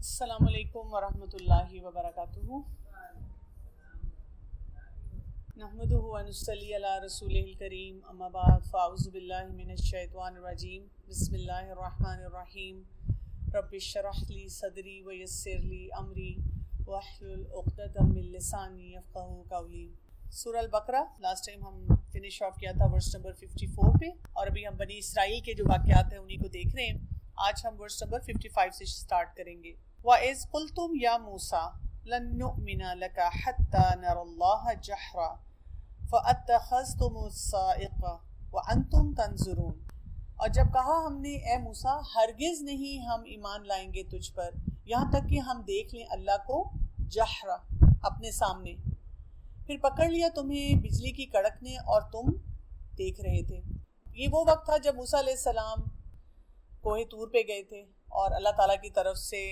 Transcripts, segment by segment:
السلام علیکم ورحمۃ اللہ وبرکاتہ. نحمدہ ونصلی علی رسولہ الکریم، اما بعد، فاعوذ باللہ من الشیطان الرجیم. بسم اللہ الرحمن الرحیم. رب اشرح لی صدری ویسر لی امری واحلل عقدۃ من لسانی یفقہوا قولی. سورہ البقرہ لاسٹ ٹائم ہم فنش آف کیا تھا ورس نمبر 54 پہ، اور ابھی ہم بنی اسرائیل کے جو واقعات ہیں انہی کو دیکھ رہے ہیں. آج ہم ورس نمبر 55 سے سٹارٹ کریں گے. وَإِذْ قُلْتُمْ يَا مُوسَىٰ لَن نُّؤْمِنَ لَكَ حَتَّىٰ نَرَى اللَّهَ جَهْرًا فَأَتَّخَذْتُمُ الصَّاعِقَ وَأَنْتُمْ تَنظُرُونَ. اور جب کہا ہم نے اے موسیٰ ہرگز نہیں ہم ایمان لائیں گے تجھ پر یہاں تک کہ ہم دیکھ لیں اللہ کو جہرا اپنے سامنے. پھر پکڑ لیا تمہیں بجلی کی کڑک نے اور تم دیکھ رہے تھے. یہ وہ وقت تھا جب موسیٰ علیہ السلام کوہ طور پہ گئے تھے اور اللہ تعالیٰ کی طرف سے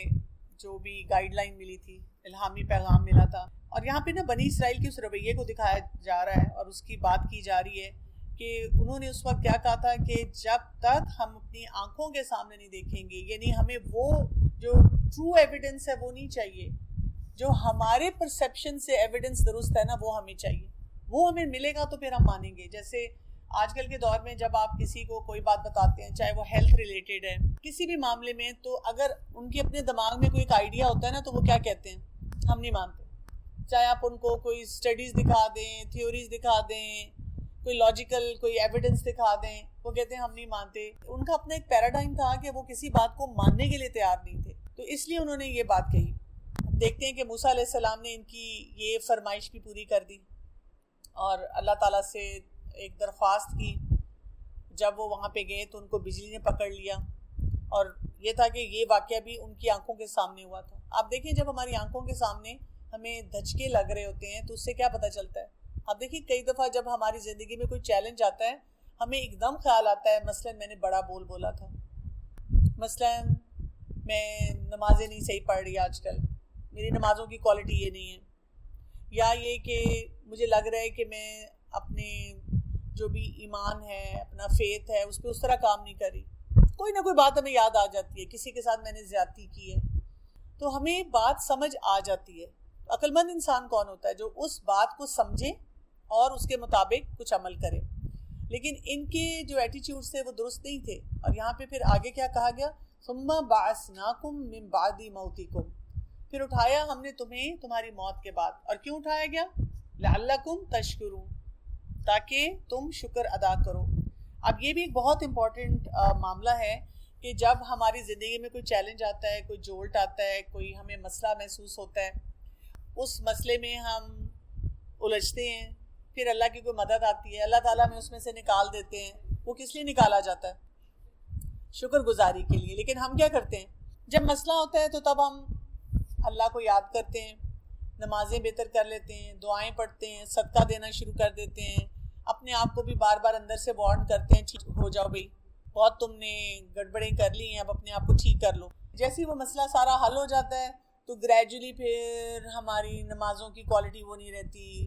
جو بھی گائیڈ لائن ملی تھی، الہامی پیغام ملا تھا. اور یہاں پہ نا بنی اسرائیل کے اس رویے کو دکھایا جا رہا ہے اور اس کی بات کی جا رہی ہے کہ انہوں نے اس وقت کیا کہا تھا کہ جب تک ہم اپنی آنکھوں کے سامنے نہیں دیکھیں گے، یعنی ہمیں وہ جو ٹرو ایویڈنس ہے وہ نہیں چاہیے، جو ہمارے پرسیپشن سے ایویڈنس درست ہے نا وہ ہمیں چاہیے. وہ ہمیں ملے گا تو پھر ہم مانیں گے. جیسے آج کل کے دور میں جب آپ کسی کو کوئی بات بتاتے ہیں، چاہے وہ ہیلتھ ریلیٹڈ ہے کسی بھی معاملے میں، تو اگر ان کے اپنے دماغ میں کوئی ایک آئیڈیا ہوتا ہے نا تو وہ کیا کہتے ہیں، ہم نہیں مانتے. چاہے آپ ان کو کوئی اسٹڈیز دکھا دیں، تھیوریز دکھا دیں، کوئی لاجیکل کوئی ایویڈنس دکھا دیں، وہ کہتے ہیں ہم نہیں مانتے. ان کا اپنا ایک پیراڈائم تھا کہ وہ کسی بات کو ماننے کے لیے تیار نہیں تھے، تو اس لیے انہوں نے یہ بات کہی. دیکھتے ہیں کہ موسیٰ علیہ السلام نے ان کی یہ فرمائش بھی پوری کر دی اور اللہ تعالیٰ سے ایک درخواست کی. جب وہ وہاں پہ گئے تو ان کو بجلی نے پکڑ لیا، اور یہ تھا کہ یہ واقعہ بھی ان کی آنکھوں کے سامنے ہوا تھا. آپ دیکھیں جب ہماری آنکھوں کے سامنے ہمیں دھچکے لگ رہے ہوتے ہیں تو اس سے کیا پتہ چلتا ہے. آپ دیکھیں کئی دفعہ جب ہماری زندگی میں کوئی چیلنج آتا ہے ہمیں ایک دم خیال آتا ہے، مثلا میں نے بڑا بولا تھا، مثلا میں نمازیں نہیں صحیح پڑھ رہی آج کل، میری نمازوں کی کوالٹی یہ نہیں ہے، یا یہ کہ مجھے لگ رہا ہے کہ میں اپنے جو بھی ایمان ہے، اپنا فیتھ ہے، اس پہ اس طرح کام نہیں کر رہی. کوئی نہ کوئی بات ہمیں یاد آ جاتی ہے، کسی کے ساتھ میں نے زیادتی کی ہے تو ہمیں بات سمجھ آ جاتی ہے. عقل مند انسان کون ہوتا ہے؟ جو اس بات کو سمجھے اور اس کے مطابق کچھ عمل کرے. لیکن ان کے جو ایٹیٹیوڈز تھے وہ درست نہیں تھے. اور یہاں پہ پھر آگے کیا کہا گیا، ثم بعثناکم من بعد موتکم، پھر اٹھایا ہم نے تمہیں تمہاری موت کے بعد. اور کیوں اٹھایا گیا؟ لعلکم تشکرون، تاکہ تم شکر ادا کرو. اب یہ بھی ایک بہت امپورٹنٹ معاملہ ہے کہ جب ہماری زندگی میں کوئی چیلنج آتا ہے، کوئی جولٹ آتا ہے، کوئی ہمیں مسئلہ محسوس ہوتا ہے، اس مسئلے میں ہم الجھتے ہیں، پھر اللہ کی کوئی مدد آتی ہے، اللہ تعالیٰ ہمیں اس میں سے نکال دیتے ہیں. وہ کس لیے نکالا جاتا ہے؟ شکر گزاری کے لیے. لیکن ہم کیا کرتے ہیں جب مسئلہ ہوتا ہے تو تب ہم اللہ کو یاد کرتے ہیں، نمازیں بہتر کر لیتے ہیں، دعائیں پڑھتے ہیں، صدقہ دینا شروع کر دیتے ہیں، اپنے آپ کو بھی بار بار اندر سے وارن کرتے ہیں ٹھیک ہو جاؤ بھائی، بہت تم نے گڑبڑیں کر لی ہیں، اب اپنے آپ کو ٹھیک کر لو. جیسے وہ مسئلہ سارا حل ہو جاتا ہے تو گریجولی پھر ہماری نمازوں کی کوالٹی وہ نہیں رہتی،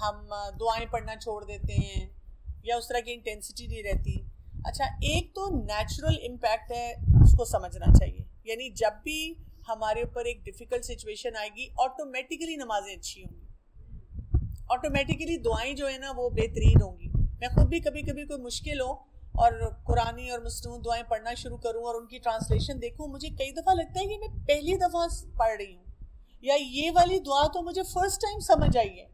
ہم دعائیں پڑھنا چھوڑ دیتے ہیں، یا اس طرح کی انٹینسٹی نہیں رہتی. اچھا، ایک تو نیچرل امپیکٹ ہے، اس کو سمجھنا چاہیے. یعنی جب بھی ہمارے اوپر ایک ڈیفیکلٹ سچویشن آئے گی آٹومیٹیکلی نمازیں اچھی ہوں گی، آٹومیٹیکلی دعائیں جو ہیں نا وہ بہترین ہوں گی. میں خود بھی کبھی کبھی کوئی مشکل ہو اور قرآنی اور مصنون دعائیں پڑھنا شروع کروں اور ان کی ٹرانسلیشن دیکھوں، مجھے کئی دفعہ لگتا ہے کہ میں پہلی دفعہ پڑھ رہی ہوں، یا یہ والی دعا تو مجھے فرسٹ ٹائم سمجھ آئی ہے،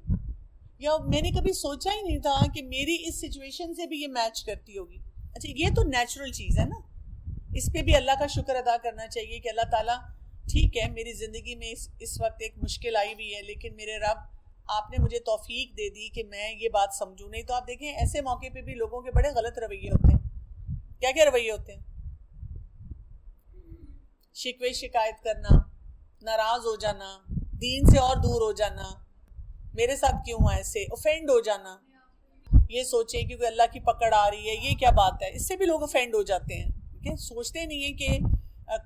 یا میں نے کبھی سوچا ہی نہیں تھا کہ میری اس سچویشن سے بھی یہ میچ کرتی ہوگی. اچھا، یہ تو نیچرل چیز ہے نا، اس پہ بھی اللہ کا شکر ادا کرنا چاہیے کہ اللہ تعالیٰ ٹھیک ہے میری زندگی میں اس وقت ایک مشکل آئی ہوئی ہے، لیکن میرے رب آپ نے مجھے توفیق دے دی کہ میں یہ بات سمجھوں. نہیں تو آپ دیکھیں ایسے موقع پہ بھی لوگوں کے بڑے غلط رویے ہوتے ہیں. کیا کیا رویے ہوتے ہیں؟ شکوے شکایت کرنا، ناراض ہو جانا، دین سے اور دور ہو جانا، میرے ساتھ کیوں ہوا ایسے، اوفینڈ ہو جانا، یہ سوچیں کہ کوئی اللہ کی پکڑ آ رہی ہے، یہ کیا بات ہے. اس سے بھی لوگ اوفینڈ ہو جاتے ہیں کہ سوچتے نہیں ہیں کہ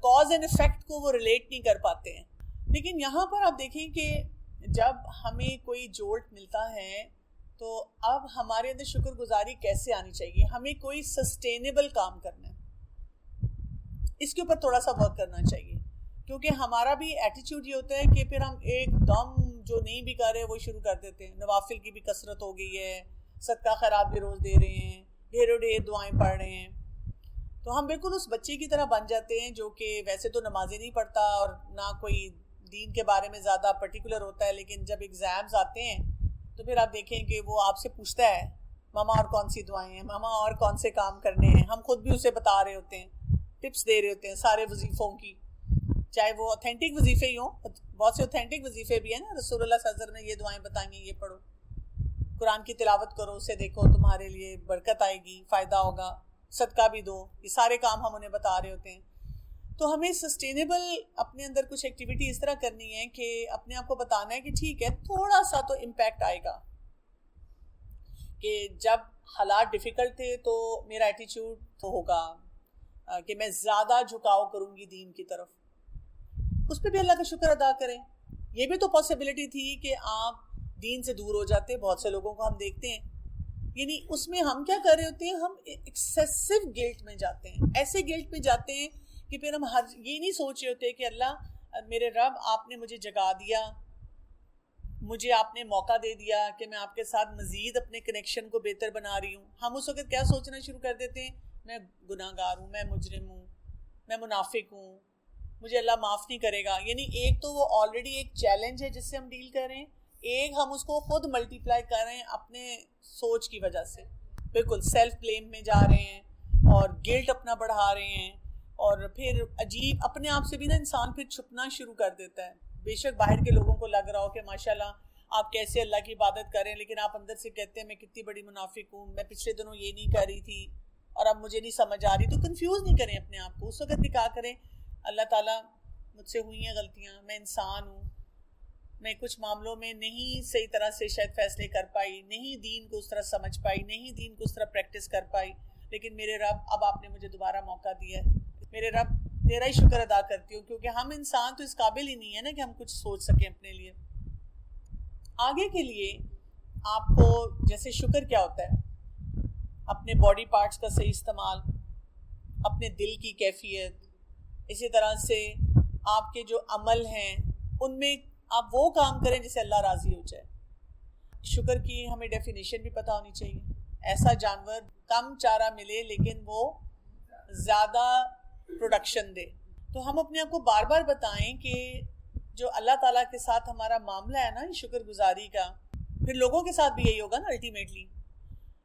کاز اینڈ افیکٹ کو وہ ریلیٹ نہیں کر پاتے ہیں. لیکن یہاں پر آپ دیکھیں کہ جب ہمیں کوئی جولٹ ملتا ہے تو اب ہمارے اندر شکر گزاری کیسے آنی چاہیے. ہمیں کوئی سسٹینیبل کام کرنا ہے، اس کے اوپر تھوڑا سا ورک کرنا چاہیے کیونکہ ہمارا بھی ایٹیچیوڈ یہ ہوتا ہے کہ پھر ہم ایک دم جو نہیں بھی کر رہے وہ شروع کر دیتے ہیں. نوافل کی بھی کثرت ہو گئی ہے, صدقہ خیرات بھی روز دے رہے ہیں, ڈھیروں ڈھیر دعائیں پڑھ رہے ہیں, تو ہم بالکل اس بچے کی طرح بن جاتے ہیں جو کہ ویسے تو نمازیں نہیں پڑھتا اور نہ کوئی دین کے بارے میں زیادہ پرٹیکولر ہوتا ہے, لیکن جب ایگزامز آتے ہیں تو پھر آپ دیکھیں کہ وہ آپ سے پوچھتا ہے ماما اور کون سی دعائیں ہیں, ماما اور کون سے کام کرنے ہیں. ہم خود بھی اسے بتا رہے ہوتے ہیں, ٹپس دے رہے ہوتے ہیں سارے وظیفوں کی, چاہے وہ اوتھینٹک وظیفے ہی ہوں. بہت سے اوتھینٹک وظیفے بھی ہیں نا, رسول اللہ صلی اللہ علیہ وسلم نے یہ دعائیں بتائیں گے, یہ پڑھو, قرآن کی تلاوت کرو, اسے دیکھو, تمہارے لیے برکت آئے گی, فائدہ ہوگا, صدقہ بھی دو. یہ سارے کام ہم انہیں بتا رہے ہوتے ہیں. تو ہمیں سسٹینیبل اپنے اندر کچھ ایکٹیویٹی اس طرح کرنی ہے کہ اپنے آپ کو بتانا ہے کہ ٹھیک ہے تھوڑا سا تو امپیکٹ آئے گا, کہ جب حالات ڈیفیکلٹ تھے تو میرا ایٹیچیوڈ تو ہوگا کہ میں زیادہ جھکاؤ کروں گی دین کی طرف. اس پہ بھی اللہ کا شکر ادا کریں. یہ بھی تو پاسبلٹی تھی کہ آپ دین سے دور ہو جاتے. بہت سے لوگوں کو ہم دیکھتے ہیں, یعنی اس میں ہم کیا کر رہے ہوتے ہیں, ہم ایکسیسو گلٹ میں جاتے ہیں, ایسے گلٹ میں جاتے ہیں کہ پھر ہم یہ نہیں سوچ رہے ہوتے کہ اللہ میرے رب آپ نے مجھے جگا دیا, مجھے آپ نے موقع دے دیا کہ میں آپ کے ساتھ مزید اپنے کنیکشن کو بہتر بنا رہی ہوں. ہم اس وقت کیا سوچنا شروع کر دیتے ہیں, میں گناہ گار ہوں, میں مجرم ہوں, میں منافق ہوں, مجھے اللہ معاف نہیں کرے گا. یعنی ایک تو وہ آلریڈی ایک چیلنج ہے جس سے ہم ڈیل کر رہے ہیں, ایک ہم اس کو خود ملٹیپلائی کر رہے ہیں اپنے سوچ کی وجہ سے, بالکل سیلف بلیم میں جا رہے ہیں اور گلٹ اپنا بڑھا رہے ہیں. اور پھر عجیب اپنے آپ سے بھی نا انسان پھر چھپنا شروع کر دیتا ہے. بے شک باہر کے لوگوں کو لگ رہا ہو کہ ماشاءاللہ آپ کیسے اللہ کی عبادت کریں, لیکن آپ اندر سے کہتے ہیں میں کتنی بڑی منافق ہوں, میں پچھلے دنوں یہ نہیں کر رہی تھی اور اب مجھے نہیں سمجھ آ رہی. تو کنفیوز نہیں کریں اپنے آپ کو. اس وقت بھی کہا کریں اللہ تعالیٰ مجھ سے ہوئی ہیں غلطیاں, میں انسان ہوں, میں کچھ معاملوں میں نہیں صحیح طرح سے شاید فیصلے کر پائی, نہیں دین کو اس طرح سمجھ پائی, نہیں دین کو اس طرح پریکٹس کر پائی, لیکن میرے رب اب آپ نے مجھے دوبارہ موقع دیا ہے, میرے رب تیرا ہی شکر ادا کرتی ہوں, کیونکہ ہم انسان تو اس قابل ہی نہیں ہے نا کہ ہم کچھ سوچ سکیں اپنے لیے. آگے کے لیے آپ کو جیسے شکر کیا ہوتا ہے, اپنے باڈی پارٹس کا صحیح استعمال, اپنے دل کی کیفیت, اسی طرح سے آپ کے جو عمل ہیں ان میں آپ وہ کام کریں جس سے اللہ راضی ہو جائے. شکر کی ہمیں ڈیفینیشن بھی پتہ ہونی چاہیے. ایسا جانور کم چارہ ملے لیکن وہ زیادہ پروڈکشن دے. تو ہم اپنے آپ کو بار بار بتائیں کہ جو اللہ تعالیٰ کے ساتھ ہمارا معاملہ ہے نا شکر گزاری کا, پھر لوگوں کے ساتھ بھی یہی ہوگا نا الٹیمیٹلی.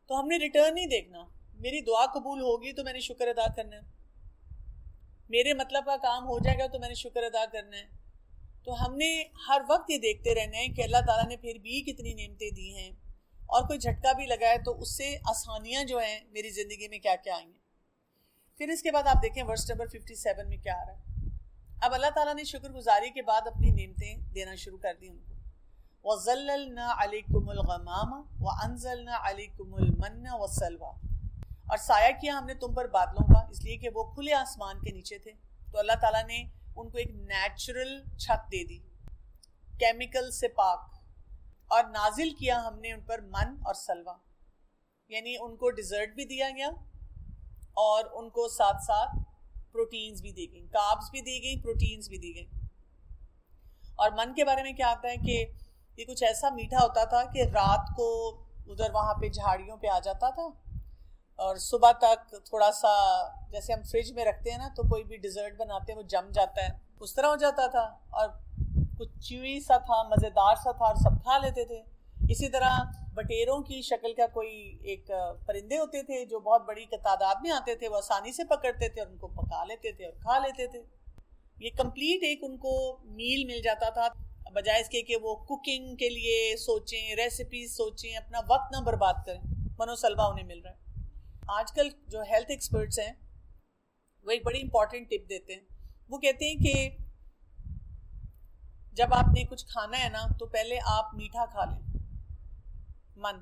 تو ہم نے ریٹرن نہیں دیکھنا, میری دعا قبول ہوگی تو میں نے شکر ادا کرنا ہے, میرے مطلب کا کام ہو جائے گا تو میں نے شکر ادا کرنا ہے. تو ہم نے ہر وقت یہ دیکھتے رہنا ہے کہ اللہ تعالیٰ نے پھر بھی کتنی نعمتیں دی ہیں, اور کوئی جھٹکا بھی لگا ہے تو اس سے آسانیاں جو ہیں میری زندگی میں کیا کیا آئی ہیں. پھر اس کے بعد آپ دیکھیں ورس نمبر 57 میں کیا آ رہا ہے. اب اللہ تعالیٰ نے شکر گزاری کے بعد اپنی نعمتیں دینا شروع کر دی ان کو. وَظَلَّلْنَا عَلَيْكُمُ الْغَمَامَ وَأَنزَلْنَا عَلَيْكُمُ الْمَنَّ وَالسَّلْوَىٰ, اور سایہ کیا ہم نے تم پر بادلوں کا, اس لیے کہ وہ کھلے آسمان کے نیچے تھے. تو اللہ تعالیٰ نے ان کو ایک نیچرل چھت دے دی, کیمیکل سے پاک, اور نازل کیا ہم نے ان پر من اور سلوہ, یعنی ان کو ڈیزرٹ بھی دیا گیا اور ان کو ساتھ ساتھ پروٹینز بھی دی گئیں, کاربز بھی دی گئیں, پروٹینز بھی دی گئیں. اور من کے بارے میں کیا آتا ہے کہ یہ کچھ ایسا میٹھا ہوتا تھا کہ رات کو ادھر وہاں پہ جھاڑیوں پہ آ جاتا تھا اور صبح تک تھوڑا سا جیسے ہم فریج میں رکھتے ہیں نا تو کوئی بھی ڈیزرٹ بناتے ہیں وہ جم جاتا ہے, اس طرح ہو جاتا تھا, اور کچھ چیوی سا تھا, مزیدار سا تھا, اور سب کھا لیتے تھے. اسی طرح بٹیروں کی شکل کا کوئی ایک پرندے ہوتے تھے جو بہت بڑی تعداد میں آتے تھے, وہ آسانی سے پکڑتے تھے اور ان کو پکا لیتے تھے اور کھا لیتے تھے. یہ کمپلیٹ ایک ان کو میل مل جاتا تھا, بجائے اس کے کہ وہ کوکنگ کے لیے سوچیں, ریسیپیز سوچیں, اپنا وقت نہ برباد کریں. منو سلوا انہیں مل رہا ہے. آج کل جو ہیلتھ ایکسپرٹس ہیں وہ ایک بڑی امپورٹنٹ ٹپ دیتے ہیں. وہ کہتے ہیں کہ جب آپ نے کچھ کھانا ہے نا تو پہلے آپ میٹھا کھا لیں, من,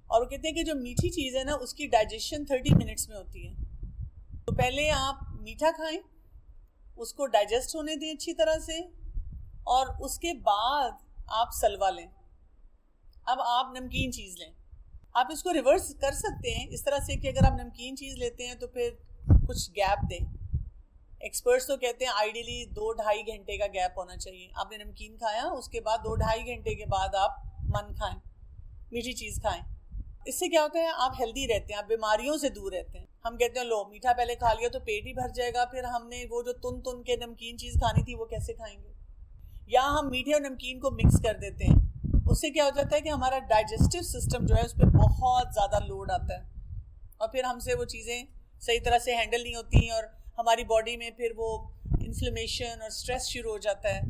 اور وہ کہتے ہیں کہ جو میٹھی چیز ہے نا اس کی ڈائجیشن 30 منٹس میں ہوتی ہے. تو پہلے آپ میٹھا کھائیں, اس کو ڈائجسٹ ہونے دیں اچھی طرح سے, اور اس کے بعد آپ سلوا لیں. اب آپ نمکین چیز لیں. آپ اس کو ریورس کر سکتے ہیں اس طرح سے کہ اگر آپ نمکین چیز لیتے ہیں تو پھر کچھ گیپ دیں, ایکسپرٹس تو کہتے ہیں آئیڈیلی 2-2.5 گھنٹے کا گیپ ہونا چاہیے. آپ نے نمکین کھایا اس کے بعد 2-2.5 گھنٹے کے بعد آپ من کھائیں, میٹھی چیز کھائیں. اس سے کیا ہوتا ہے, آپ ہیلدی رہتے ہیں, آپ بیماریوں سے دور رہتے ہیں. ہم کہتے ہیں لو میٹھا پہلے کھا لیا تو پیٹ ہی بھر جائے گا, پھر ہم نے وہ جو تن کے نمکین چیز کھانی تھی وہ کیسے کھائیں گے. یا ہم میٹھے اور نمکین کو مکس کر دیتے ہیں, اس سے کیا ہو جاتا ہے کہ ہمارا ڈائجسٹو سسٹم جو ہے اس پہ بہت زیادہ لوڈ آتا ہے, اور پھر ہم سے وہ چیزیں صحیح طرح سے ہینڈل نہیں ہوتی ہیں, اور ہماری باڈی میں پھر وہ انفلیمیشن اور سٹریس شروع ہو جاتا ہے,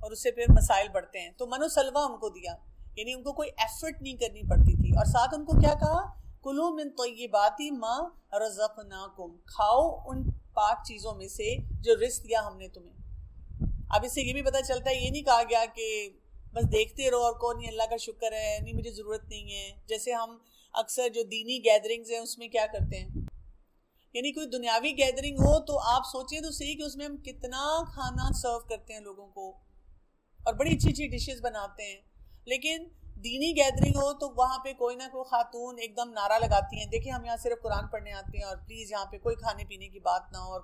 اور اس سے پھر مسائل بڑھتے ہیں. تو من و سلوہ ان کو دیا, یعنی ان کو کوئی ایفرٹ نہیں کرنی پڑتی تھی, اور ساتھ ان کو کیا کہا, کلوا من طیبات ما رزقناکم, کھاؤ ان پاک چیزوں میں سے جو رزق دیا ہم نے تمہیں. اب اس سے یہ بھی پتہ چلتا ہے, یہ نہیں کہا گیا کہ بس دیکھتے رہو اور کون نہیں اللہ کا شکر ہے, نہیں مجھے ضرورت نہیں ہے. جیسے ہم اکثر جو دینی گیدرنگز ہیں اس میں کیا کرتے ہیں, یعنی کوئی دنیاوی گیدرنگ ہو تو آپ سوچیں تو صحیح کہ اس میں ہم کتنا کھانا سرو کرتے ہیں لوگوں کو, اور بڑی اچھی اچھی ڈشز بناتے ہیں. لیکن دینی گیدرنگ ہو تو وہاں پہ کوئی نہ کوئی خاتون ایک دم نعرہ لگاتی ہیں, دیکھیں ہم یہاں صرف قرآن پڑھنے آتے ہیں اور پلیز یہاں پہ کوئی کھانے پینے کی بات نہ ہو.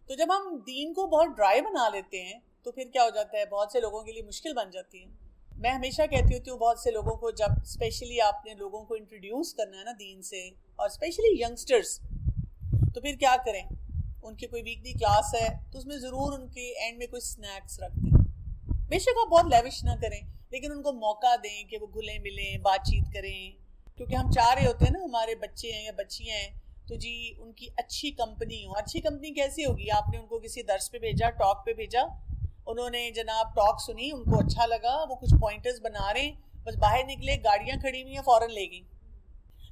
تو جب ہم دین کو بہت ڈرائی بنا لیتے ہیں تو پھر کیا ہو جاتا ہے, بہت سے لوگوں کے لیے مشکل بن جاتی ہے. میں ہمیشہ کہتی ہوتی ہوں بہت سے لوگوں کو, جب اسپیشلی آپ نے لوگوں کو انٹروڈیوس کرنا ہے نا دین سے, اور اسپیشلی ینگسٹرز, تو پھر کیا کریں, ان کی کوئی ویکلی کلاس ہے تو اس میں ضرور ان کے اینڈ میں کوئی سنیکس رکھ دیں. بے شک آپ بہت لیوش نہ کریں, لیکن ان کو موقع دیں کہ وہ گھلیں ملیں, بات چیت کریں, کیونکہ ہم چاہ رہے ہوتے ہیں نا ہمارے بچے ہیں یا بچیاں ہیں تو جی ان کی اچھی کمپنی ہو. اچھی کمپنی کیسی ہوگی, آپ نے ان کو کسی درس پہ بھیجا, ٹاک پہ بھیجا, انہوں نے جناب ٹاک سنی, ان کو اچھا لگا, وہ کچھ پوائنٹرز بنا رہے ہیں, بس باہر نکلے گاڑیاں کھڑی ہوئی ہیں فوراً لے گئی.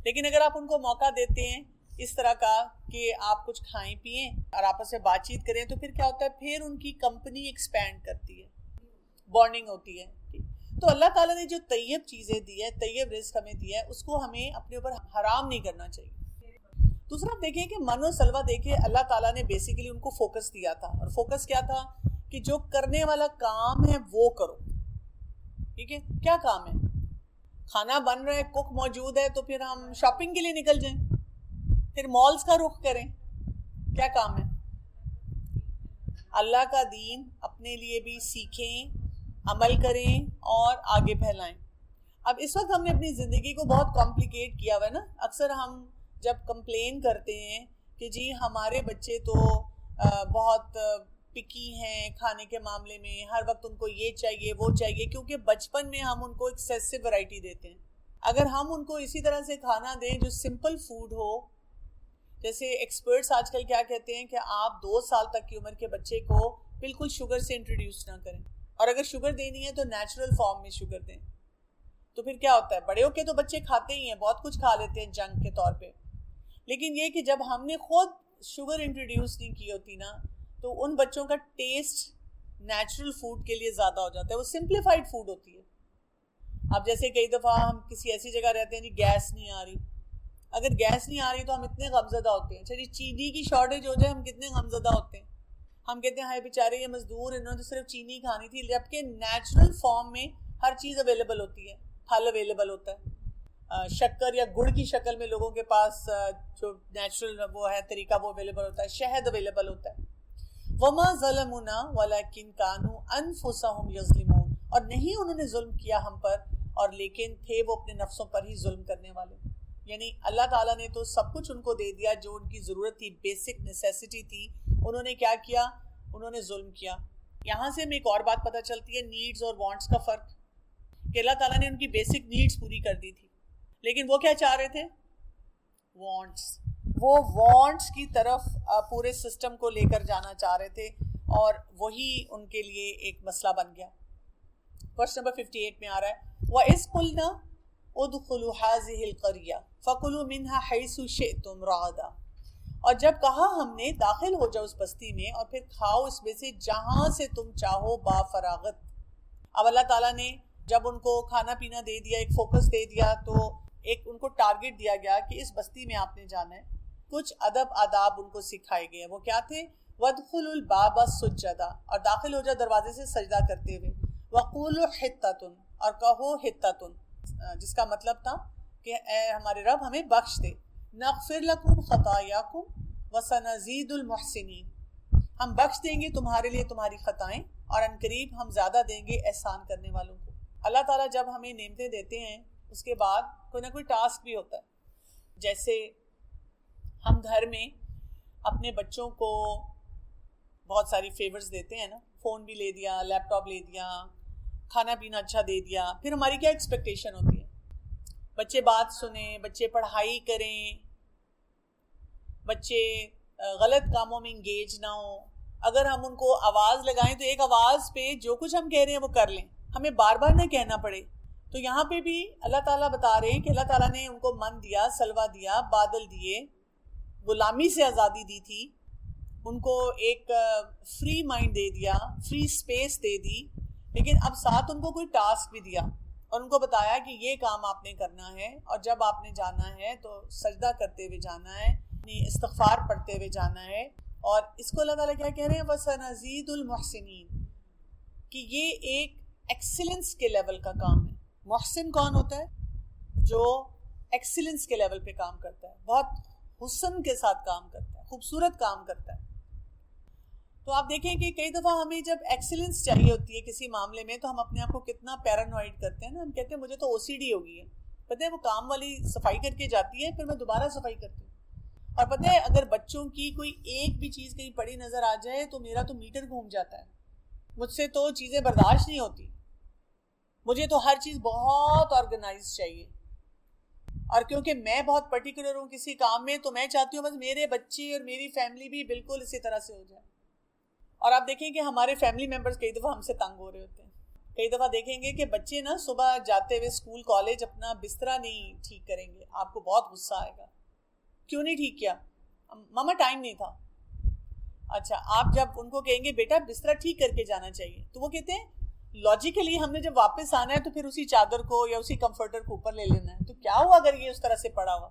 لیکن اگر آپ ان کو موقع دیتے ہیں اس طرح کا کہ آپ کچھ کھائیں پئیں اور آپس میں بات چیت کریں, تو پھر کیا ہوتا ہے, پھر ان کی کمپنی ایکسپینڈ کرتی ہے, بانڈنگ ہوتی ہے. تو اللہ تعالیٰ نے جو طیب چیزیں دی ہے, طیب رزق ہمیں دیا ہے, اس کو ہمیں اپنے اوپر حرام نہیں کرنا چاہیے. دوسرا آپ دیکھیں کہ من و سلوہ دیکھیں, اللہ تعالیٰ نے بیسیکلی ان کو فوکس دیا تھا, اور فوکس کیا تھا کہ جو کرنے والا کام ہے وہ کرو. ٹھیک ہے, کیا کام ہے, کھانا بن رہا ہے, کک موجود ہے, تو پھر ہم شاپنگ کے لیے نکل جائیں, پھر مالز کا رخ کریں. کیا کام ہے, اللہ کا دین اپنے لیے بھی سیکھیں, عمل کریں اور آگے پھیلائیں. اب اس وقت ہم نے اپنی زندگی کو بہت کمپلیکیٹ کیا ہوا ہے نا. اکثر ہم جب کمپلین کرتے ہیں کہ جی ہمارے بچے تو بہت پکی ہیں کھانے کے معاملے میں, ہر وقت ان کو یہ چاہیے وہ چاہیے, کیونکہ بچپن میں ہم ان کو ایکسیسو ورائٹی دیتے ہیں. اگر ہم ان کو اسی طرح سے کھانا دیں جو سمپل فوڈ ہو, جیسے ایکسپرٹس آج کل کیا کہتے ہیں کہ آپ 2 سال تک کی عمر کے بچے کو بالکل شوگر سے انٹروڈیوس نہ کریں, اور اگر شوگر دینی ہے تو نیچرل فارم میں شوگر دیں. تو پھر کیا ہوتا ہے, بڑے ہو کے تو بچے کھاتے ہی ہیں, بہت کچھ کھا لیتے ہیں جنک کے طور پہ, لیکن یہ کہ جب ہم نے خود شوگر انٹروڈیوس نہیں کی ہوتی نا, تو ان بچوں کا ٹیسٹ نیچرل فوڈ کے لیے زیادہ ہو جاتا ہے, وہ سمپلیفائڈ فوڈ ہوتی ہے. اب جیسے کئی دفعہ ہم کسی ایسی جگہ رہتے ہیں جی گیس نہیں آ رہی, اگر گیس نہیں آ رہی تو ہم اتنے غمزدہ ہوتے ہیں. چلیے چینی کی شارٹیج ہو جائے ہم کتنے غمزدہ ہوتے ہیں, ہم کہتے ہیں ہائے بیچارے یہ مزدور, انہوں نے تو صرف چینی کھانی تھی, جبکہ نیچرل فارم میں ہر چیز اویلیبل ہوتی ہے, پھل اویلیبل ہوتا ہے, شکر یا گڑ کی شکل میں لوگوں کے پاس جو نیچرل وہ ہے طریقہ وہ اویلیبل ہوتا ہے, شہد اویلیبل ہوتا ہے. وما ظلمنا ولکن کانوا انفسهم یظلمون, اور نہیں انہوں نے ظلم کیا ہم پر, اور لیکن تھے وہ اپنے نفسوں پر ہی ظلم کرنے والے. یعنی اللہ تعالیٰ نے تو سب کچھ ان کو دے دیا جو ان کی ضرورت تھی, بیسک نیسیسٹی تھی, انہوں نے کیا کیا, انہوں نے ظلم کیا. یہاں سے ہمیں ایک اور بات پتہ چلتی ہے, نیڈز اور وانٹس کا فرق, کہ اللہ تعالیٰ نے ان کی بیسک نیڈز پوری کر دی تھی, لیکن وہ کیا چاہ رہے تھے, وانٹس, وہ وانٹس کی طرف پورے سسٹم کو لے کر جانا چاہ رہے تھے, اور وہی ان کے لیے ایک مسئلہ بن گیا. ورس نمبر 58 میں آ رہا ہے, وَإِذْ قُلْنَا اُدْخُلُوا هَٰذِهِ الْقَرْيَةَ فَكُلُوا مِنْهَا حَيْثُ شِئْتُمْ رَغَدًا, اور جب کہا ہم نے داخل ہو جاؤ اس بستی میں اور پھر کھاؤ اس میں سے جہاں سے تم چاہو با فراغت. اب اللہ تعالیٰ نے جب ان کو کھانا پینا دے دیا, ایک فوکس دے دیا, تو ایک ان کو ٹارگٹ دیا گیا کہ اس بستی میں آپ نے جانا ہے. کچھ ادب آداب ان کو سکھائے گئے. وہ کیا تھے, وَادْخُلُوا الْبَابَ سُجَّدًا, اور داخل ہو جاؤ دروازے سے سجدہ کرتے ہوئے, وَقُولُوا حِطَّةٌ, اور کہو حِطَّةٌ, جس کا مطلب تھا کہ اے ہمارے رب ہمیں بخش دے, نغفر لکم خطایاکم وسنزید المحسنین, ہم بخش دیں گے تمہارے لیے تمہاری خطائیں اور عنقریب ہم زیادہ دیں گے احسان کرنے والوں کو. اللہ تعالیٰ جب ہمیں نعمتیں دیتے ہیں اس کے بعد کوئی نہ کوئی ٹاسک بھی ہوتا ہے. جیسے ہم گھر میں اپنے بچوں کو بہت ساری فیورز دیتے ہیں نا, فون بھی لے دیا, لیپ ٹاپ لے دیا, کھانا پینا اچھا دے دیا. پھر ہماری کیا ایکسپیکٹیشن ہوتی ہے, بچے بات سنیں, بچے پڑھائی کریں, بچے غلط کاموں میں انگیج نہ ہوں. اگر ہم ان کو آواز لگائیں تو ایک آواز پہ جو کچھ ہم کہہ رہے ہیں وہ کر لیں, ہمیں بار بار نہ کہنا پڑے. تو یہاں پہ بھی اللہ تعالیٰ بتا رہے ہیں کہ اللہ تعالیٰ نے ان کو من دیا, سلوہ دیا, بادل دیے, غلامی سے آزادی دی تھی, ان کو ایک فری مائنڈ دے دیا, فری سپیس دے دی, لیکن اب ساتھ ان کو کوئی ٹاسک بھی دیا اور ان کو بتایا کہ یہ کام آپ نے کرنا ہے, اور جب آپ نے جانا ہے تو سجدہ کرتے ہوئے جانا ہے, استغفار پڑھتے ہوئے جانا ہے. اور اس کو اللہ تعالیٰ کیا کہہ رہے ہیں, وَسَنَزِيدُ الْمُحْسِنِينَ, کہ یہ ایک ایکسیلنس کے لیول کا کام ہے. محسن کون ہوتا ہے؟ جو ایکسیلنس کے لیول پہ کام کرتا ہے, بہت حسن کے ساتھ کام کرتا ہے, خوبصورت کام کرتا ہے. تو آپ دیکھیں کہ کئی دفعہ ہمیں جب ایکسیلنس چاہیے ہوتی ہے کسی معاملے میں تو ہم اپنے آپ کو کتنا پیرانوائڈ کرتے ہیں نا. ہم کہتے ہیں مجھے تو OCD ہو گئی ہے. پتہ ہے وہ کام والی صفائی کر کے جاتی ہے, پھر میں دوبارہ صفائی کرتی ہوں. اور پتہ ہے اگر بچوں کی کوئی ایک بھی چیز کہیں پڑی نظر آ جائے تو میرا تو میٹر گھوم جاتا ہے. مجھ سے تو چیزیں برداشت نہیں ہوتی, مجھے تو ہر چیز بہت آرگنائز چاہیے. اور کیونکہ میں بہت پرٹیکولر ہوں کسی کام میں, تو میں چاہتی ہوں بس میرے بچے اور میری فیملی بھی بالکل اسی طرح سے ہو جائے. اور آپ دیکھیں کہ ہمارے فیملی ممبرز کئی دفعہ ہم سے تنگ ہو رہے ہوتے ہیں. کئی دفعہ دیکھیں گے کہ بچے نا صبح جاتے ہوئے اسکول کالج اپنا بسترا نہیں ٹھیک کریں گے, آپ کو بہت غصہ آئے گا. کیوں نہیں ٹھیک کیا؟ ماما ٹائم نہیں تھا. اچھا, آپ جب ان کو کہیں گے بیٹا بسترا ٹھیک کر کے جانا چاہیے, تو وہ کہتے ہیں لاجیکلی ہم نے جب واپس آنا ہے تو پھر اسی چادر کو یا اسی کمفرٹر کو اوپر لے لینا ہے. تو کیا ہوا اگر یہ اس طرح سے پڑا ہوا؟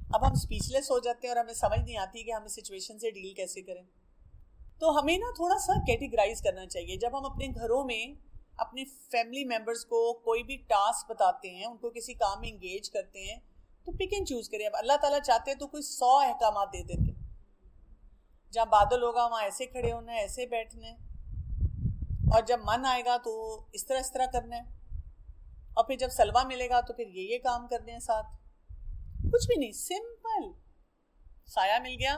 اب ہم اسپیچ لیس ہو جاتے ہیں اور ہمیں سمجھ نہیں آتی کہ ہم اس سچویشن سے ڈیل کیسے کریں. تو ہمیں نا تھوڑا سا کیٹیگرائز کرنا چاہیے. جب ہم اپنے گھروں میں اپنے فیملی ممبرز کو کوئی بھی ٹاسک بتاتے ہیں, ان کو کسی کام میں انگیج کرتے ہیں, تو پک اینڈ چوز کریں. اب اللہ تعالیٰ چاہتے تو کوئی 100 احکامات دے دیتے, جہاں بادل ہوگا وہاں ایسے کھڑے ہونا ہے, ایسے بیٹھنا ہے, اور جب من آئے گا تو اس طرح کرنا ہے, اور پھر جب سلوہ ملے گا تو پھر یہ کام کرنے ہیں ساتھ. کچھ بھی نہیں, سمپل. سایہ مل گیا,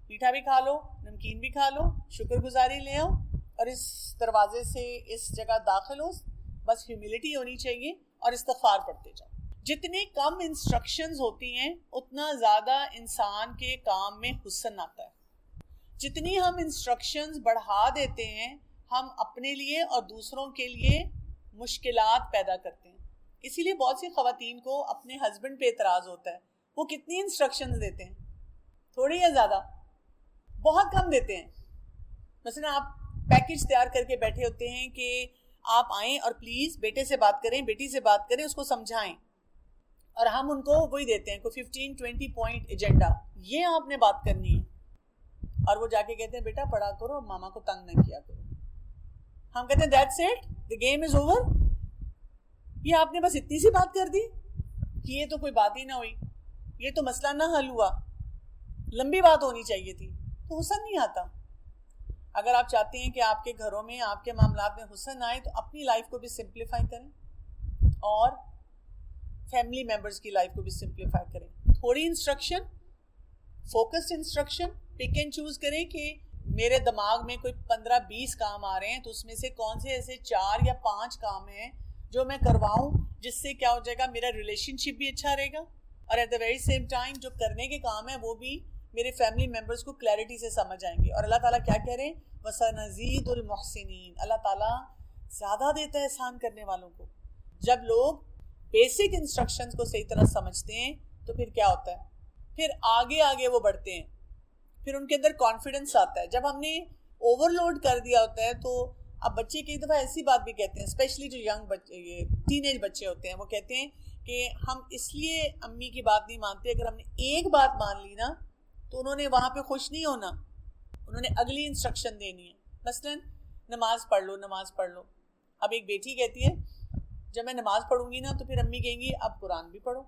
میٹھا بھی کھا لو, نمکین بھی کھا لو, شکر گزاری لے آؤ, اور اس دروازے سے اس جگہ داخل ہو. بس ہیوملٹی ہونی چاہیے اور استغفار پڑھتے جاؤ. جتنی کم انسٹرکشنز ہوتی ہیں اتنا زیادہ انسان کے کام میں حسن آتا ہے. جتنی ہم انسٹرکشنز بڑھا دیتے ہیں ہم اپنے لیے اور دوسروں کے لیے مشکلات پیدا کرتے ہیں. اسی لیے بہت سی خواتین کو اپنے ہسبینڈ پہ اعتراض ہوتا ہے. وہ کتنی انسٹرکشنز دیتے ہیں, تھوڑی یا زیادہ؟ بہت کم دیتے ہیں. مثلا آپ پیکج تیار کر کے بیٹھے ہوتے ہیں کہ آپ آئیں اور پلیز بیٹے سے بات کریں, بیٹی سے بات کریں, اس کو سمجھائیں, اور ہم ان کو وہی دیتے ہیں کوئی 15-20 پوائنٹ ایجنڈا, یہ آپ نے بات کرنی ہے. اور وہ جا کے کہتے ہیں بیٹا پڑھا کرو, ماما کو تنگ نہ کیا کرو. ہم کہتے ہیں that's it, the game is over. یہ آپ نے بس اتنی سی بات کر دی کہ یہ تو کوئی بات ہی نہ ہوئی, یہ تو مسئلہ نہ حل ہوا, لمبی بات ہونی چاہیے تھی. تو حسن نہیں آتا. اگر آپ چاہتے ہیں کہ آپ کے گھروں میں آپ کے معاملات میں حسن آئے تو اپنی لائف کو بھی سمپلیفائی کریں اور فیملی ممبرز کی لائف کو بھی سمپلیفائی کریں. تھوڑی instruction, focused instruction, pick and choose کریں کہ میرے دماغ میں کوئی 15-20 کام آ رہے ہیں تو اس میں سے کون سے ایسے 4 یا 5 کام ہیں جو میں کرواؤں, جس سے کیا ہو جائے گا, میرا ریلیشن شپ بھی اچھا رہے گا, اور at the very same time جو کرنے کے کام ہیں وہ بھی میرے فیملی ممبرز کو کلیئرٹی سے سمجھ آئیں گے. اور اللہ تعالیٰ کیا کہہ رہے ہیں, وَسَنَزِيدُ الْمُحْسِنِينَ, اللہ تعالیٰ زیادہ دیتا ہے احسان کرنے والوں کو. جب لوگ بیسک انسٹرکشنز کو صحیح طرح سمجھتے ہیں تو پھر کیا ہوتا ہے, پھر آگے وہ بڑھتے ہیں, پھر ان کے اندر کانفیڈنس آتا ہے. جب ہم نے اوور لوڈ کر دیا ہوتا ہے تو اب بچے کئی دفعہ ایسی بات بھی کہتے ہیں, اسپیشلی جو ینگ بچے, یہ ٹین ایج بچے ہوتے ہیں, وہ کہتے ہیں کہ ہم اس لیے امی کی بات نہیں مانتے, اگر ہم نے ایک بات مان لی نا تو انہوں نے وہاں پہ خوش نہیں ہونا, انہوں نے اگلی انسٹرکشن دینی ہے. مثلاً نماز پڑھ لو, نماز پڑھ لو. اب ایک بیٹی کہتی ہے جب میں نماز پڑھوں گی نا تو پھر امی کہیں گی اب قرآن بھی پڑھو,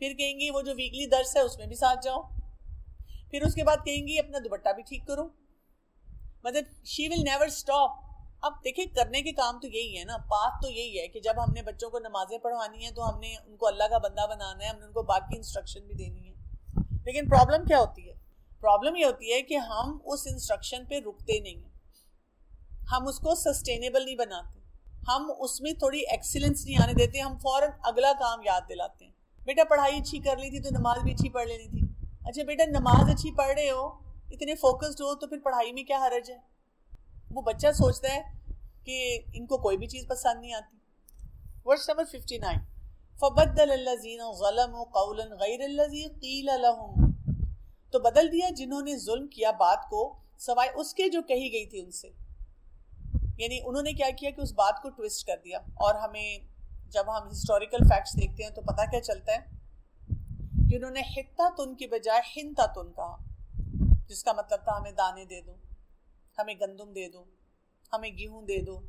پھر کہیں گی وہ جو ویکلی درس ہے اس میں بھی ساتھ جاؤ, پھر اس کے بعد کہیں گی اپنا دوپٹہ بھی ٹھیک کرو. مطلب شی ول نیور اسٹاپ. اب دیکھیں کرنے کے کام تو یہی ہے نا, پاتھ تو یہی ہے کہ جب ہم نے بچوں کو نمازیں پڑھوانی ہیں تو ہم نے ان کو اللہ کا بندہ بنانا ہے, ہم نے ان کو باقی انسٹرکشن بھی دینی ہے. لیکن پرابلم کیا ہوتی ہے؟ پرابلم یہ ہوتی ہے کہ ہم اس انسٹرکشن پہ رکتے نہیں ہیں, ہم اس کو سسٹینیبل نہیں بناتے, ہم اس میں تھوڑی ایکسیلنس نہیں آنے دیتے, ہم فوراً اگلا کام یاد دلاتے ہیں. بیٹا پڑھائی اچھی کر لی تھی تو نماز بھی اچھی پڑھ لینی تھی. اچھا بیٹا نماز اچھی پڑھ رہے ہو, اتنے فوکسڈ ہو, تو پھر پڑھائی میں کیا حرج ہے؟ وہ بچہ سوچتا ہے کہ ان کو کوئی بھی چیز پسند نہیں آتی. ورس نمبر 59 فَبَدَّلَ الَّذِينَ ظَلَمُوا قَوْلًا غَيْرَ الَّذِي قِيلَ لَهُمْ, تو بدل دیا جنہوں نے ظلم کیا بات کو سوائے اس کے جو کہی گئی تھی ان سے. یعنی انہوں نے کیا کیا کہ اس بات کو ٹویسٹ کر دیا. اور ہمیں جب ہم ہسٹوریکل فیکٹس دیکھتے ہیں تو پتہ کیا چلتا ہے کہ انہوں نے حتّاتن کی بجائے حنتاتن کہا, جس کا مطلب تھا ہمیں دانے دے دو, ہمیں گندم دے دو, ہمیں گیہوں دے دو.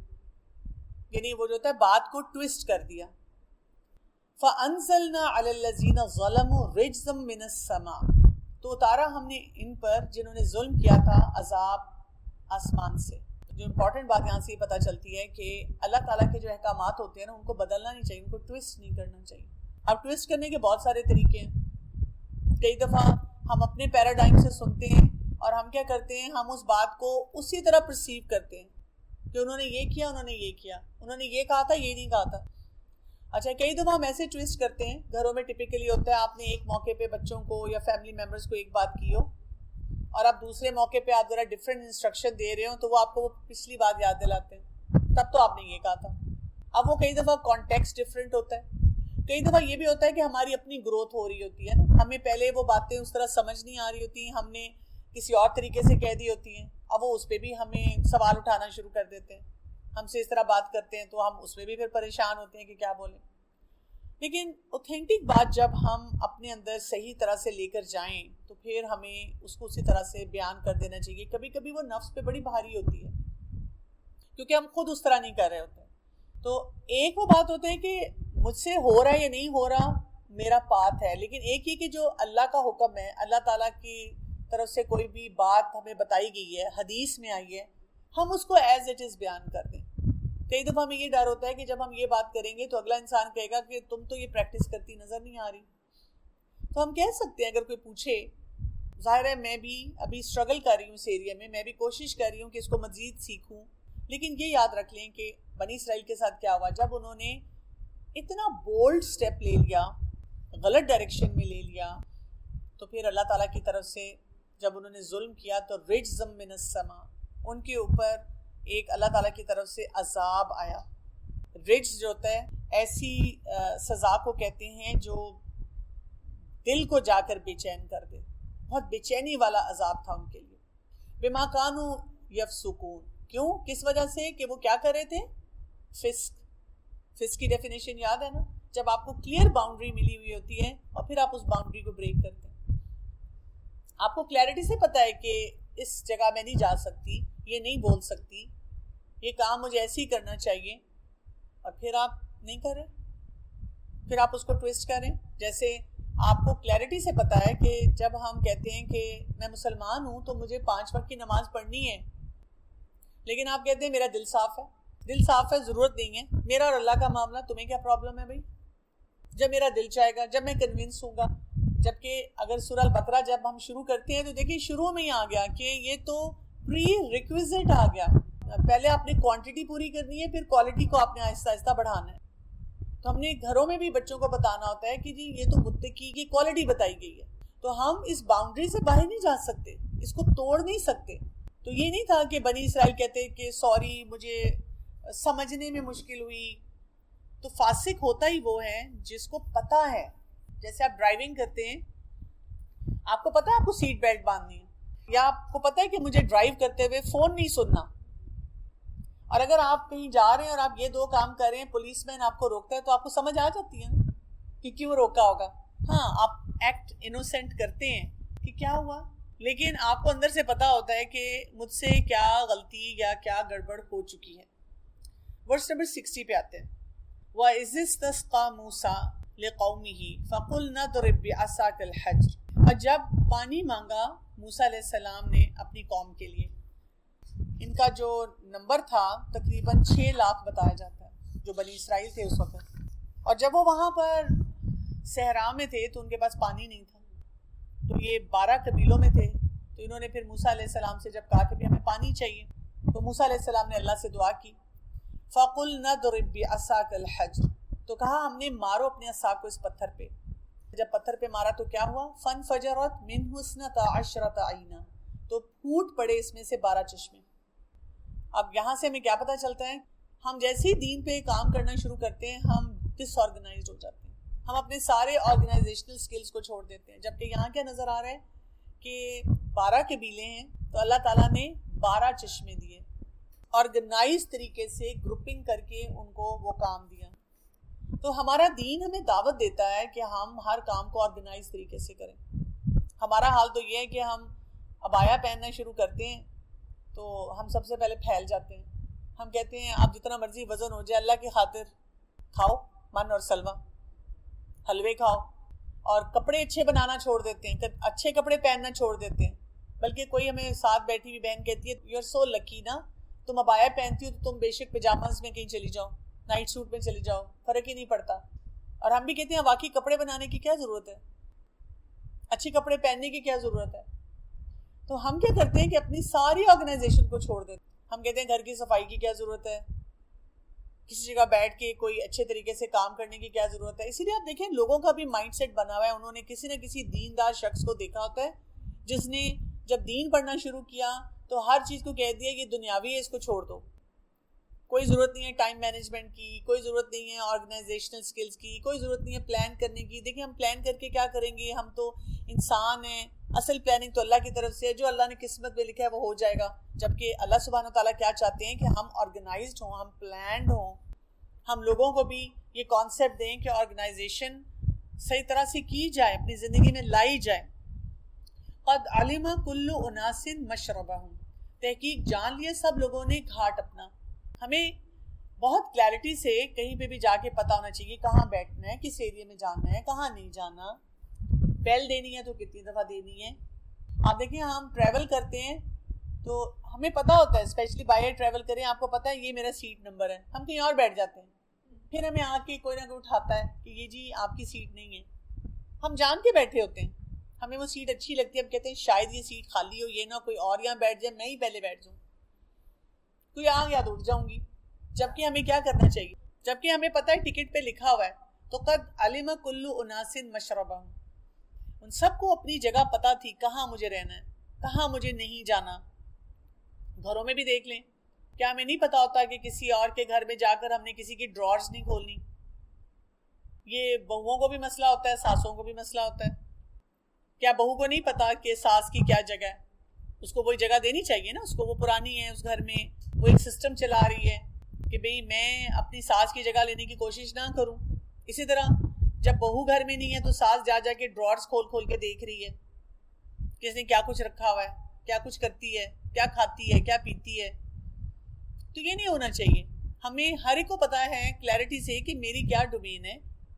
یعنی وہ جو ہوتا ہے بات کو ٹویسٹ کر دیا. فَأَنزَلْنَا عَلَى الَّذِينَ ظَلَمُوا رِجْزًا مِّنَ السَّمَاءِ, تو اتارا ہم نے ان پر جنہوں نے ظلم کیا تھا عذاب آسمان سے. جو امپورٹنٹ بات یہاں سے یہ پتہ چلتی ہے کہ اللہ تعالیٰ کے جو احکامات ہوتے ہیں نا, ان کو بدلنا نہیں چاہیے, ان کو ٹویسٹ نہیں کرنا چاہیے. اب ٹویسٹ کرنے کے بہت سارے طریقے ہیں. کئی دفعہ ہم اپنے پیراڈائم سے سنتے ہیں اور ہم کیا کرتے ہیں, ہم اس بات کو اسی طرح پرسیو کرتے ہیں کہ انہوں نے یہ کیا, انہوں نے یہ کیا, انہوں نے یہ کہا تھا, یہ نہیں کہا تھا. اچھا کئی دفعہ ہم ایسے ٹویسٹ کرتے ہیں, گھروں میں ٹپیکلی ہوتا ہے آپ نے ایک موقع پہ بچوں کو یا فیملی ممبرس کو ایک بات کی ہو, اور اب دوسرے موقع پہ آپ ذرا ڈفرینٹ انسٹرکشن دے رہے ہو تو وہ آپ کو وہ پچھلی بات یاد دلاتے ہیں, تب تو آپ نے یہ کہا تھا. اب وہ کئی دفعہ کانٹیکسٹ ڈفرینٹ ہوتا ہے. کئی دفعہ یہ بھی ہوتا ہے کہ ہماری اپنی گروتھ ہو رہی ہوتی ہے نا, ہمیں پہلے وہ باتیں اس طرح سمجھ نہیں آ رہی ہوتی, ہم نے کسی اور طریقے سے کہہ دی ہوتی ہیں, اب وہ اس پہ بھی ہمیں سوال اٹھانا شروع کر دیتے ہیں, ہم سے اس طرح بات کرتے ہیں تو ہم اس میں بھی پھر پریشان ہوتے ہیں کہ کیا بولیں. لیکن اوتھینٹک بات جب ہم اپنے اندر صحیح طرح سے لے کر جائیں تو پھر ہمیں اس کو اسی طرح سے بیان کر دینا چاہیے. کبھی کبھی وہ نفس پہ بڑی بھاری ہوتی ہے کیونکہ ہم خود اس طرح نہیں کر رہے ہوتے. تو ایک وہ بات ہوتا ہے کہ مجھ سے ہو رہا ہے یا نہیں ہو رہا, میرا پاتھ ہے. لیکن ایک یہ کہ جو اللہ کا حکم ہے, اللہ تعالیٰ کی طرف سے کوئی بھی بات ہمیں بتائی گئی ہے, حدیث میں آئی ہے, ہم اس کو ایز اٹ از بیان کر دیں. کئی دفعہ ہمیں یہ ڈر ہوتا ہے کہ جب ہم یہ بات کریں گے تو اگلا انسان کہے گا کہ تم تو یہ پریکٹس کرتی نظر نہیں آ رہی. تو ہم کہہ سکتے ہیں اگر کوئی پوچھے, ظاہر ہے میں بھی ابھی اسٹرگل کر رہی ہوں اس ایریا میں بھی کوشش کر رہی ہوں کہ اس کو مزید سیکھوں. لیکن یہ یاد رکھ لیں کہ بنی اسرائیل کے ساتھ کیا ہوا, جب انہوں نے اتنا بولڈ سٹیپ لے لیا, غلط ڈائریکشن میں لے لیا, تو پھر اللہ تعالیٰ کی طرف سے جب انہوں نے ظلم کیا تو رجزم من السما, ان کے اوپر ایک اللہ تعالیٰ کی طرف سے عذاب آیا. رجز جو ہوتا ہے ایسی سزا کو کہتے ہیں جو دل کو جا کر بے چین کر دے, بہت بے چینی والا عذاب تھا ان کے لیے. بما کانوا یفسقون, کیوں, کس وجہ سے, کہ وہ کیا کر رہے تھے, فسق. فسق کی ڈیفینیشن یاد ہے نا, جب آپ کو کلیئر باؤنڈری ملی ہوئی ہوتی ہے اور پھر آپ اس باؤنڈری کو بریک کرتے ہیں. آپ کو کلیئرٹی سے پتا ہے کہ اس جگہ میں نہیں جا سکتی, یہ نہیں بول سکتی, یہ کام مجھے ایسے ہی کرنا چاہیے, اور پھر آپ نہیں کر رہے, پھر آپ اس کو ٹویسٹ کریں. جیسے آپ کو کلیئرٹی سے پتا ہے کہ جب ہم کہتے ہیں کہ میں مسلمان ہوں تو مجھے 5 وقت کی نماز پڑھنی ہے, لیکن آپ کہتے ہیں میرا دل صاف ہے, دل صاف ہے, ضرورت نہیں ہے, میرا اور اللہ کا معاملہ, تمہیں کیا پرابلم ہے بھائی, جب میرا دل چاہے گا, جب میں کنونس ہوں گا. جبکہ اگر سورہ البقرہ جب ہم شروع کرتے ہیں تو دیکھیں شروع میں ہی آ گیا کہ یہ تو پری ریکویزٹ آ گیا, پہلے آپ نے کوانٹٹی پوری کرنی ہے, پھر کوالٹی کو آپ نے آہستہ آہستہ بڑھانا ہے. تو ہم نے گھروں میں بھی بچوں کو بتانا ہوتا ہے کہ جی یہ تو متقی کی کوالٹی بتائی گئی ہے, تو ہم اس باؤنڈری سے باہر نہیں جا سکتے, اس کو توڑ نہیں سکتے. تو یہ نہیں تھا کہ بنی اسرائیل کہتے کہ سوری مجھے سمجھنے میں مشکل ہوئی. تو فاسق ہوتا ہی وہ ہے جس کو پتا ہے, جیسے آپ ڈرائیونگ کرتے ہیں, آپ کو پتا ہے آپ کو سیٹ بیلٹ باندھنی ہے, یا آپ کو پتا ہے کہ مجھے ڈرائیو کرتے ہوئے فون نہیں سننا, اور اگر آپ کہیں جا رہے ہیں اور آپ یہ 2 کام کر رہے ہیں, پولیس مین آپ کو روکتا ہے تو آپ کو سمجھ آ جاتی ہے کہ کیوں روکا ہوگا. ہاں آپ ایکٹ انوسینٹ کرتے ہیں کہ کیا ہوا, لیکن آپ کو اندر سے پتا ہوتا ہے کہ مجھ سے کیا غلطی یا کیا گڑبڑ ہو چکی ہے. ورس نمبر 60 پہ آتے ہیں. وَإِذِ اسْتَسْقَىٰ مُوسَىٰ لِقَوْمِهِ فَقُلْنَا اضْرِب بِعَصَاكَ الْحَجْرَ, اور جب پانی مانگا موسیٰ علیہ السلام نے اپنی قوم کے لیے. ان کا جو نمبر تھا تقریباً 6 لاکھ بتایا جاتا ہے جو بنی اسرائیل تھے اس وقت. اور جب وہ وہاں پر صحرا میں تھے تو ان کے پاس پانی نہیں تھا. تو یہ 12 قبیلوں میں تھے. تو انہوں نے پھر موسیٰ علیہ السلام سے جب کہا کہ بھی ہمیں پانی چاہیے تو موسیٰ علیہ السلام نے اللہ سے دعا کی. فَقُلْنَا اضْرِبْ بِعَصَاكَ الْحَجْرَ، تو کہا ہم نے مارو اپنے عصا کو اس پتھر پہ. جب پتھر پہ مارا تو کیا ہوا؟ فَانْفَجَرَتْ مِنْهُ اثْنَتَا عَشْرَةَ عَيْنًا، تو پھوٹ پڑے اس میں سے 12 چشمے. اب یہاں سے ہمیں کیا پتہ چلتا ہے؟ ہم جیسے ہی دین پہ کام کرنا شروع کرتے ہیں ہم ڈس آرگنائزڈ ہو جاتے ہیں. ہم اپنے سارے آرگنائزیشنل سکلز کو چھوڑ دیتے ہیں. جبکہ یہاں کیا نظر آ رہا ہے کہ 12 قبیلے ہیں تو اللہ تعالیٰ نے 12 چشمے دیے. آرگنائز طریقے سے گروپنگ کر کے ان کو وہ کام دیا. تو ہمارا دین ہمیں دعوت دیتا ہے کہ ہم ہر کام کو آرگنائز طریقے سے کریں. ہمارا حال تو یہ ہے کہ ہم عبایا پہننا شروع کرتے ہیں تو ہم سب سے پہلے پھیل جاتے ہیں. ہم کہتے ہیں اب جتنا مرضی وزن ہو جائے اللہ کی خاطر کھاؤ من اور سلوہ، حلوے کھاؤ. اور کپڑے اچھے بنانا چھوڑ دیتے ہیں، اچھے کپڑے پہننا چھوڑ دیتے ہیں. بلکہ کوئی ہمیں ساتھ بیٹھی ہوئی بہن کہتی ہے یو آر سو لکی نا، تم عبایا پہنتی ہو تو تم بے شک پجاماز میں کہیں چلی جاؤ، نائٹ سوٹ میں چلی جاؤ، فرق ہی نہیں پڑتا. اور ہم بھی کہتے ہیں واقعی کپڑے بنانے کی کیا ضرورت ہے، اچھے کپڑے پہننے کی کیا ضرورت ہے. تو ہم کیا کرتے ہیں کہ اپنی ساری آرگنائزیشن کو چھوڑ دیتے ہیں. ہم کہتے ہیں گھر کی صفائی کی کیا ضرورت ہے، کسی جگہ بیٹھ کے کوئی اچھے طریقے سے کام کرنے کی کیا ضرورت ہے. اسی لیے آپ دیکھیں لوگوں کا بھی مائنڈ سیٹ بنا ہوا ہے. انہوں نے کسی نہ کسی دیندار شخص کو دیکھا ہوتا ہے جس نے جب دین پڑھنا شروع کیا تو ہر چیز کو کہہ دیا یہ دنیاوی ہے، اس کو چھوڑ دو. کوئی ضرورت نہیں ہے ٹائم مینجمنٹ کی، کوئی ضرورت نہیں ہے آرگنائزیشنل سکلز کی، کوئی ضرورت نہیں ہے پلان کرنے کی. دیکھیں ہم پلان کر کے کیا کریں گے، ہم تو انسان ہیں، اصل پلاننگ تو اللہ کی طرف سے ہے، جو اللہ نے قسمت میں لکھا ہے وہ ہو جائے گا. جبکہ اللہ سبحانہ تعالیٰ کیا چاہتے ہیں کہ ہم آرگنائزڈ ہوں، ہم پلانڈ ہوں. ہم لوگوں کو بھی یہ کانسیپٹ دیں کہ آرگنائزیشن صحیح طرح سے کی جائے، اپنی زندگی میں لائی جائے. قد علم کل اناس مشربہم، تحقیق جان لیے سب لوگوں نے گھاٹ اپنا. ہمیں بہت کلیئرٹی سے کہیں پہ بھی جا کے پتہ ہونا چاہیے کہاں بیٹھنا ہے، کس ایریے میں جانا ہے، کہاں نہیں جانا. بیل دینی ہے تو کتنی دفعہ دینی ہے. آپ دیکھیں ہم ٹریول کرتے ہیں تو ہمیں پتہ ہوتا ہے، اسپیشلی بائی ایئر ٹریول کریں آپ کو پتہ ہے یہ میرا سیٹ نمبر ہے. ہم کہیں اور بیٹھ جاتے ہیں، پھر ہمیں آ کے کوئی نہ کوئی اٹھاتا ہے کہ یہ جی آپ کی سیٹ نہیں ہے. ہم جان کے بیٹھے ہوتے ہیں، ہمیں وہ سیٹ اچھی لگتی ہے، ہم کہتے ہیں شاید یہ سیٹ خالی ہو، یہ نہ کوئی اور یہاں بیٹھ جائے، میں ہی پہلے بیٹھ جاؤں، کوئی آ گیا تو اٹھ جاؤں گی. جبکہ ہمیں کیا کرنا چاہیے، جبکہ ہمیں پتہ ہے ٹکٹ پہ لکھا ہوا ہے تو قد علم کل اناس مشربہم، ان سب کو اپنی جگہ پتہ تھی کہاں مجھے رہنا ہے، کہاں مجھے نہیں جانا. گھروں میں بھی دیکھ لیں، کیا ہمیں نہیں پتا ہوتا کہ کسی اور کے گھر میں جا کر ہم نے کسی کی ڈرارز نہیں کھولنی. یہ بہوؤں کو بھی مسئلہ ہوتا ہے، ساسوں کو بھی مسئلہ ہوتا ہے. کیا بہو کو نہیں پتا کہ ساس کی کیا جگہ ہے، اس کو وہی جگہ دینی چاہیے نا، اس کو وہ پرانی ہے، اس گھر میں وہ ایک سسٹم چلا رہی ہے کہ بھئی میں اپنی ساس کی جگہ لینے کی کوشش نہ کروں. اسی طرح جب بہو گھر میں نہیں ہے تو ساس جا جا کے ڈرارز کھول کھول کے دیکھ رہی ہے کہ اس نے کیا کچھ رکھا ہوا ہے، کیا کچھ کرتی ہے، کیا کھاتی ہے، کیا پیتی ہے. تو یہ نہیں ہونا چاہیے. ہمیں ہر ایک کو پتا ہے کلیئرٹی سے کہ میری کیا ڈومین ہے،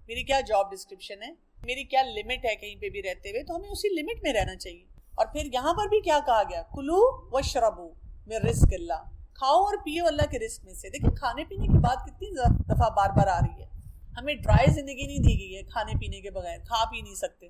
میری کیا جاب ڈسکرپشن ہے، میری کیا لمٹ ہے کہیں پہ بھی رہتے ہوئے، تو ہمیں اسی لمٹ میں رہنا چاہیے. اور پھر یہاں پر بھی کیا کہا گیا، کلو واشربو من رزق اللہ، کھاؤ اور پیو اللہ کے رزق میں سے. دیکھیں کھانے پینے کی بات کتنی دفعہ بار بار آ رہی ہے. ہمیں ڈرائی زندگی نہیں دی گئی ہے کھانے پینے کے بغیر، کھا پی نہیں سکتے.